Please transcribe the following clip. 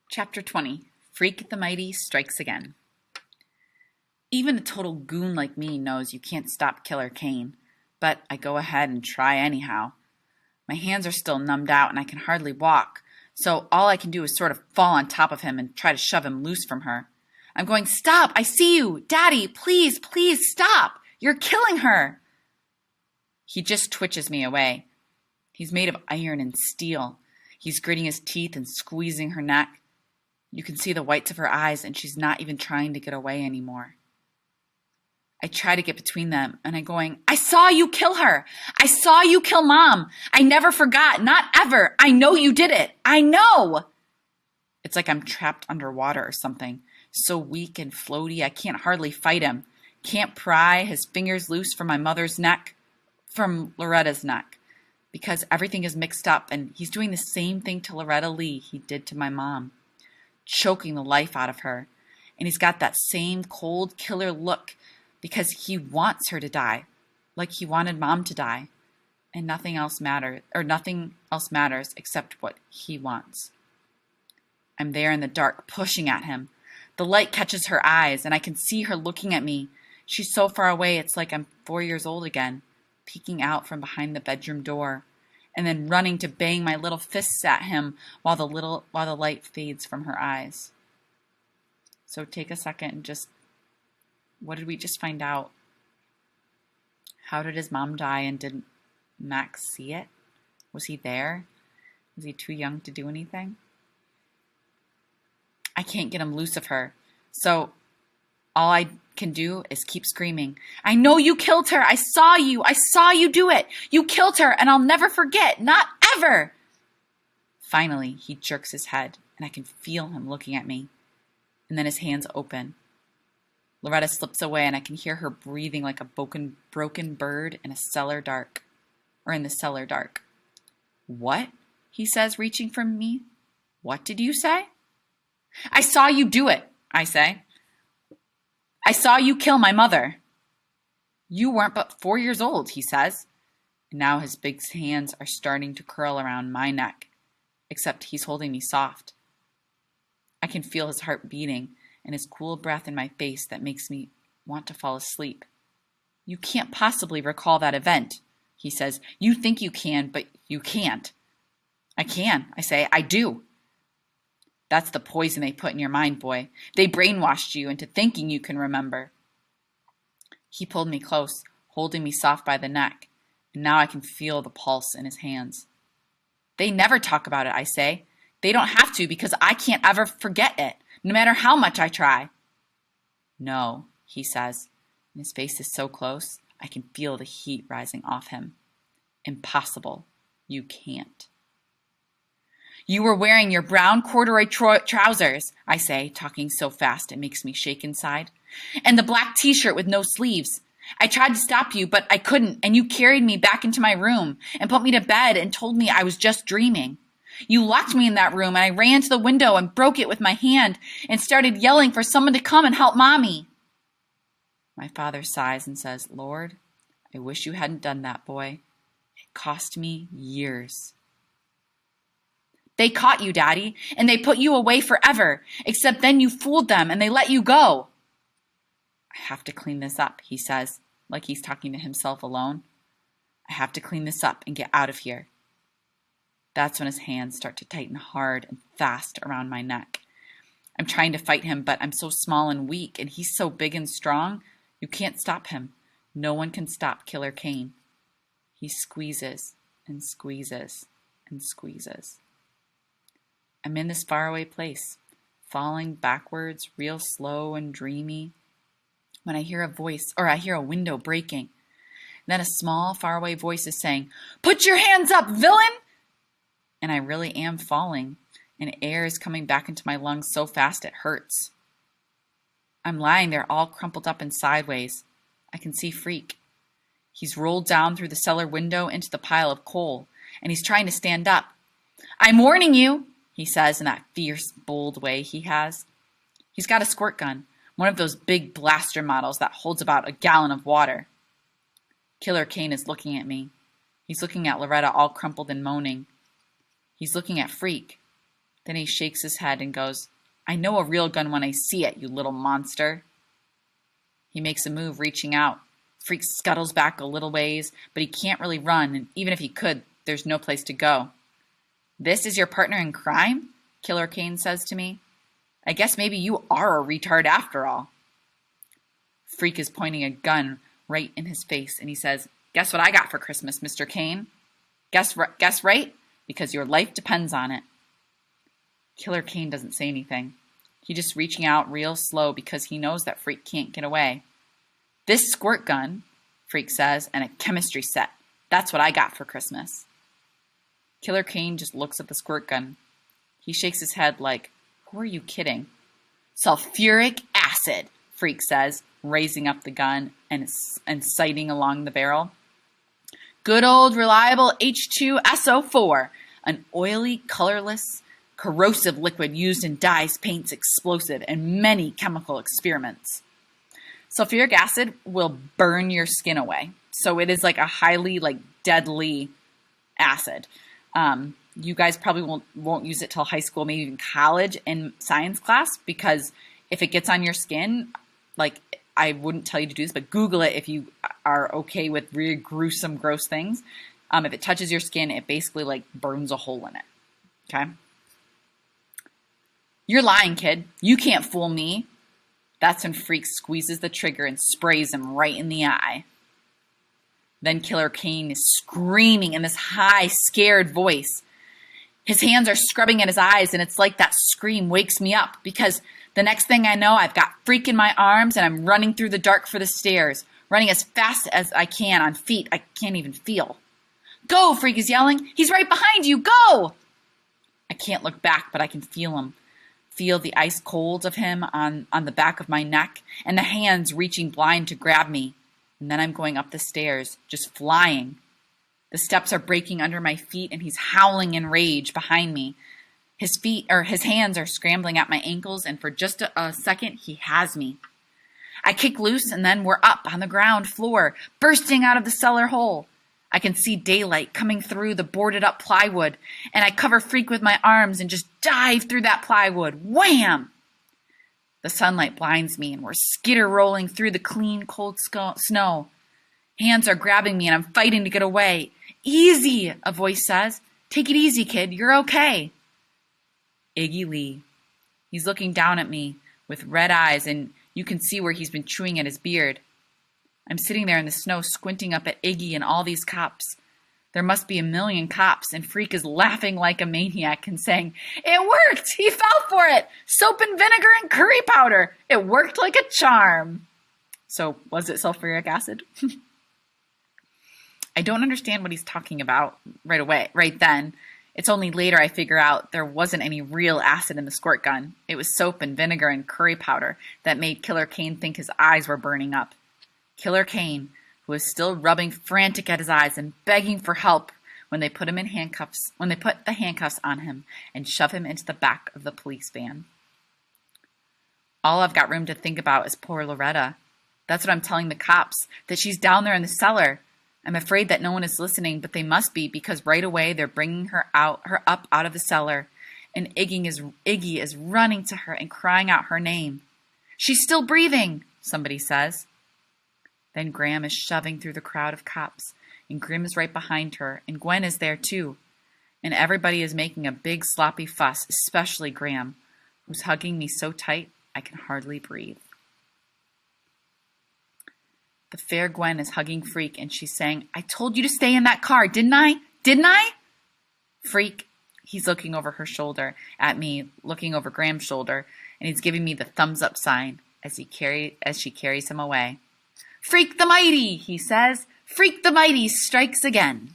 Chapter 20 Freak the Mighty Strikes Again. Even a total goon like me knows you can't stop Killer Kane, but I go ahead and try anyhow. My hands are still numbed out and I can hardly walk, so all I can do is sort of fall on top of him and try to shove him loose from her. I'm going, "Stop! I see you! Daddy, please, please stop! You're killing her!" He just twitches me away. He's made of iron and steel. He's gritting his teeth and squeezing her neck. You can see the whites of her eyes, and she's not even trying to get away anymore. I try to get between them, and I'm going, "I saw you kill her! I saw you kill Mom! I never forgot, not ever! I know you did it! I know!" It's like I'm trapped underwater or something. So weak and floaty, I can't hardly fight him. Can't pry his fingers loose from my mother's neck, from Loretta's neck, because everything is mixed up, and he's doing the same thing to Loretta Lee he did to my mom. Choking the life out of her. And he's got that same cold killer look because he wants her to die, like he wanted Mom to die. And nothing else matters except what he wants. I'm there in the dark, pushing at him. The light catches her eyes, and I can see her looking at me. She's so far away, it's like I'm 4 years old again, peeking out from behind the bedroom door, and then running to bang my little fists at him while the light fades from her eyes. So take a second and just, what did we just find out? How did his mom die, and did Max see it? Was he there? Was he too young to do anything? I can't get him loose of her, so all I can do is keep screaming. "I know you killed her. I saw you. I saw you do it. You killed her, and I'll never forget. Not ever." Finally, he jerks his head, and I can feel him looking at me. And then his hands open. Loretta slips away, and I can hear her breathing like a broken bird in the cellar dark. "What?" he says, reaching for me. "What did you say?" "I saw you do it," I say. "I saw you kill my mother." "You weren't but 4 years old," he says. And now his big hands are starting to curl around my neck, except he's holding me soft. I can feel his heart beating and his cool breath in my face that makes me want to fall asleep. "You can't possibly recall that event," he says. "You think you can, but you can't." "I can," I say. "I do." "That's the poison they put in your mind, boy. They brainwashed you into thinking you can remember." He pulled me close, holding me soft by the neck, and now I can feel the pulse in his hands. "They never talk about it," I say. "They don't have to because I can't ever forget it, no matter how much I try." "No," he says, and his face is so close, I can feel the heat rising off him. "Impossible. You can't." "You were wearing your brown corduroy trousers," I say, talking so fast it makes me shake inside, "and the black t-shirt with no sleeves. I tried to stop you, but I couldn't, and you carried me back into my room and put me to bed and told me I was just dreaming. You locked me in that room, and I ran to the window and broke it with my hand and started yelling for someone to come and help Mommy." My father sighs and says, "Lord, I wish you hadn't done that, boy. It cost me years." "They caught you, Daddy, and they put you away forever, except then you fooled them and they let you go." "I have to clean this up," he says, like he's talking to himself alone. "I have to clean this up and get out of here." That's when his hands start to tighten hard and fast around my neck. I'm trying to fight him, but I'm so small and weak, and he's so big and strong, you can't stop him. No one can stop Killer Kane. He squeezes and squeezes and squeezes. I'm in this faraway place, falling backwards, real slow and dreamy, when I hear a window breaking. Then a small, faraway voice is saying, "Put your hands up, villain!" And I really am falling, and air is coming back into my lungs so fast it hurts. I'm lying there all crumpled up and sideways. I can see Freak. He's rolled down through the cellar window into the pile of coal, and he's trying to stand up. "I'm warning you," he says in that fierce, bold way he has. He's got a squirt gun, one of those big blaster models that holds about a gallon of water. Killer Kane is looking at me. He's looking at Loretta all crumpled and moaning. He's looking at Freak. Then he shakes his head and goes, I know a real gun when I see it, you little monster. He makes a move, reaching out. Freak scuttles back a little ways, but he can't really run, and even if he could, there's no place to go. This is your partner in crime? Killer Kane says to me. I guess maybe you are a retard after all. Freak is pointing a gun right in his face, and he says, Guess what I got for Christmas, Mr. Kane? Guess right? Because your life depends on it. Killer Kane doesn't say anything. He's just reaching out real slow because he knows that Freak can't get away. This squirt gun, Freak says, and a chemistry set. That's what I got for Christmas. Killer Kane just looks at the squirt gun. He shakes his head like, who are you kidding? Sulfuric acid, Freak says, raising up the gun and sighting along the barrel. Good old reliable H2SO4, an oily, colorless, corrosive liquid used in dyes, paints, explosive, and many chemical experiments. Sulfuric acid will burn your skin away. So it is like a highly deadly acid. You guys probably won't use it till high school, maybe even college in science class, because if it gets on your skin, I wouldn't tell you to do this, but Google it if you are okay with really gruesome, gross things. If it touches your skin, it basically burns a hole in it. Okay? You're lying, kid. You can't fool me. That's when Freak squeezes the trigger and sprays him right in the eye. Then Killer Kane is screaming in this high, scared voice. His hands are scrubbing at his eyes, and it's like that scream wakes me up because the next thing I know, I've got Freak in my arms, and I'm running through the dark for the stairs, running as fast as I can on feet I can't even feel. Go, Freak is yelling. He's right behind you. Go! I can't look back, but I can feel him. Feel the ice cold of him on the back of my neck, and the hands reaching blind to grab me. And then I'm going up the stairs, just flying. The steps are breaking under my feet, and he's howling in rage behind me. His hands are scrambling at my ankles, and for just a second, he has me. I kick loose, and then we're up on the ground floor, bursting out of the cellar hole. I can see daylight coming through the boarded up plywood, and I cover Freak with my arms and just dive through that plywood. Wham! The sunlight blinds me, and we're skitter rolling through the clean, cold snow. Hands are grabbing me, and I'm fighting to get away. Easy, a voice says. Take it easy, kid. You're okay. Iggy Lee. He's looking down at me with red eyes, and you can see where he's been chewing at his beard. I'm sitting there in the snow squinting up at Iggy and all these cops. There must be a million cops, and Freak is laughing like a maniac and saying, It worked! He fell for it! Soap and vinegar and curry powder! It worked like a charm! So, was it sulfuric acid? I don't understand what he's talking about right then. It's only later I figure out there wasn't any real acid in the squirt gun. It was soap and vinegar and curry powder that made Killer Kane think his eyes were burning up. Killer Kane, who was still rubbing frantic at his eyes and begging for help when they put the handcuffs on him and shove him into the back of the police van. All I've got room to think about is poor Loretta. That's what I'm telling the cops, that she's down there in the cellar. I'm afraid that no one is listening, but they must be, because right away they're bringing her up out of the cellar, and Iggy is running to her and crying out her name. She's still breathing, somebody says. Then Graham is shoving through the crowd of cops, and Grim is right behind her, and Gwen is there too. And everybody is making a big sloppy fuss, especially Graham, who's hugging me so tight I can hardly breathe. The fair Gwen is hugging Freak, and she's saying, I told you to stay in that car, didn't I? Didn't I? Freak, he's looking over her shoulder at me, looking over Graham's shoulder, and he's giving me the thumbs up sign as she carries him away. Freak the Mighty, he says. Freak the Mighty strikes again.